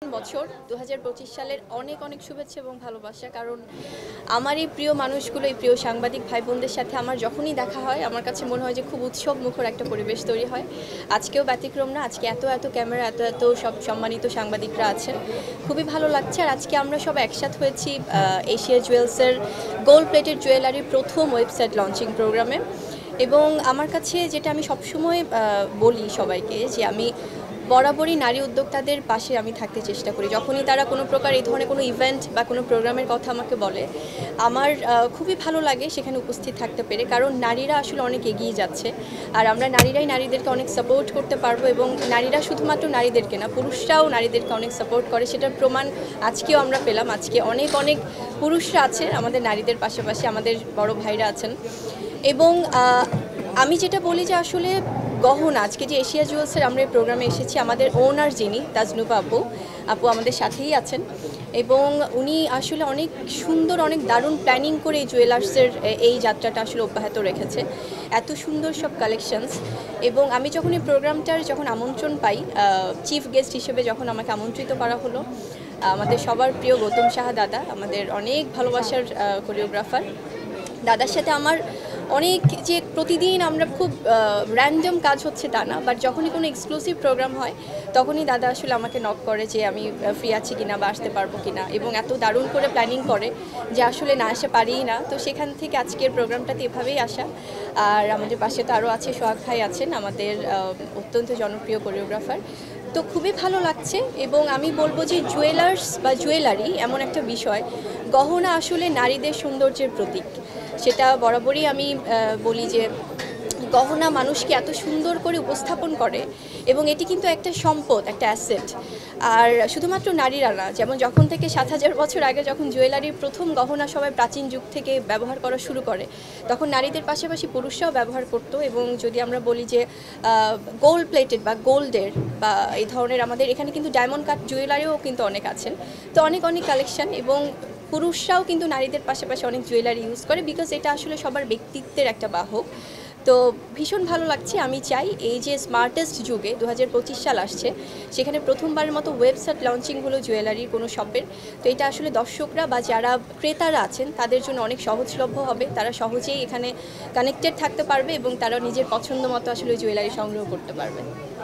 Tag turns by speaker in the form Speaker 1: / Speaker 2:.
Speaker 1: বছর 2025 সালের অনেক অনেক শুভেচ্ছা এবং ভালোবাসা। কারণ আমার এই প্রিয় মানুষগুলো, এই প্রিয় সাংবাদিক ভাই বোনদের সাথে আমার যখনই দেখা হয় আমার কাছে মনে হয় যে খুব উৎসব মুখর একটা পরিবেশ তৈরি হয়। আজকেও ব্যতিক্রম না। আজকে এত এত ক্যামেরা, এত এত সব সম্মানিত সাংবাদিকরা আছেন, খুবই ভালো লাগছে। আর আজকে আমরা সব একসাথ হয়েছি এশিয়া জুয়েলসের গোল্ড প্লেটেড জুয়েলারির প্রথম ওয়েবসাইট লঞ্চিং প্রোগ্রামে। এবং আমার কাছে যেটা আমি সবসময় বলি সবাইকে, যে আমি বরাবরই নারী উদ্যোক্তাদের পাশে আমি থাকতে চেষ্টা করি। যখনই তারা কোনো প্রকার এই ধরনের কোনো ইভেন্ট বা কোনো প্রোগ্রামের কথা আমাকে বলে, আমার খুবই ভালো লাগে সেখানে উপস্থিত থাকতে পেরে। কারণ নারীরা আসলে অনেক এগিয়ে যাচ্ছে, আর আমরা নারীরাই নারীদেরকে অনেক সাপোর্ট করতে পারবো। এবং নারীরা শুধুমাত্র নারীদেরকে না, পুরুষরাও নারীদেরকে অনেক সাপোর্ট করে, সেটার প্রমাণ আজকেও আমরা পেলাম। আজকে অনেক অনেক পুরুষরা আছে আমাদের নারীদের পাশাপাশি, আমাদের বড় ভাইরা আছেন। এবং আমি যেটা বলি যে আসলে গহনা, আজকে যে এশিয়া জুয়েলসের আমরা এই প্রোগ্রামে এসেছি, আমাদের ওনার যিনি তাজনুবা আপু আমাদের সাথেই আছেন। এবং উনি আসলে অনেক সুন্দর, অনেক দারুণ প্ল্যানিং করে এই জুয়েলার্সের এই যাত্রাটা আসলে অব্যাহত রেখেছে। এত সুন্দর সব কালেকশনস। এবং আমি যখন এই প্রোগ্রামটার আমন্ত্রণ পাই, চিফ গেস্ট হিসেবে যখন আমাকে আমন্ত্রিত করা হলো, আমাদের সবার প্রিয় গৌতম সাহা দাদা, আমাদের অনেক ভালোবাসার কোরিওগ্রাফার, দাদার সাথে আমার অনেক, যে প্রতিদিন আমরা খুব র্যান্ডম কাজ হচ্ছে তা না, বাট যখনই কোনো এক্সক্লুসিভ প্রোগ্রাম হয় তখনই দাদা আসলে আমাকে নক করে যে আমি ফ্রি আছি কিনা বা আসতে পারবো কিনা। এবং এত দারুণ করে প্ল্যানিং করে যে আসলে না আসে পারিই না। তো সেখান থেকে আজকের প্রোগ্রামটাতে এভাবেই আসা। আর আমাদের পাশে তো আরও আছে, সোহাগ ভাই আছেন, আমাদের অত্যন্ত জনপ্রিয় কোরিওগ্রাফার। তো খুবই ভালো লাগছে। এবং আমি বলবো যে জুয়েলার্স বা জুয়েলারি এমন একটা বিষয়, গহনা আসলে নারীদের সৌন্দর্যের প্রতীক। সেটা বরাবরই আমি বলি যে গহনা মানুষকে এত সুন্দর করে উপস্থাপন করে, এবং এটি কিন্তু একটা সম্পদ, একটা অ্যাসেট। আর শুধুমাত্র নারীরা না, যেমন যখন থেকে 7000 বছর আগে যখন জুয়েলারির প্রথম গহনা সবাই প্রাচীন যুগ থেকে ব্যবহার করা শুরু করে, তখন নারীদের পাশাপাশি পুরুষরাও ব্যবহার করত। এবং যদি আমরা বলি যে গোল্ড প্লেটেড বা গোল্ডের বা এই ধরনের, আমাদের এখানে কিন্তু ডায়মন্ড কাট জুয়েলারিও কিন্তু অনেক আছেন। তো অনেক অনেক কালেকশন। এবং পুরুষরাও কিন্তু নারীদের পাশাপাশি অনেক জুয়েলারি ইউজ করে, বিকজ এটা আসলে সবার ব্যক্তিত্বের একটা বাহক। তো ভীষণ ভালো লাগছে। আমি চাই এই যে স্মার্টেস্ট যুগে 2025 সাল আসছে, সেখানে প্রথমবারের মতো ওয়েবসাইট লঞ্চিং হলো জুয়েলারির কোনো শপের। তো এটা আসলে দর্শকরা বা যারা ক্রেতারা আছেন তাদের জন্য অনেক সহজলভ্য হবে। তারা সহজেই এখানে কানেক্টেড থাকতে পারবে এবং তারা নিজের পছন্দ মতো আসলে জুয়েলারি সংগ্রহ করতে পারবে।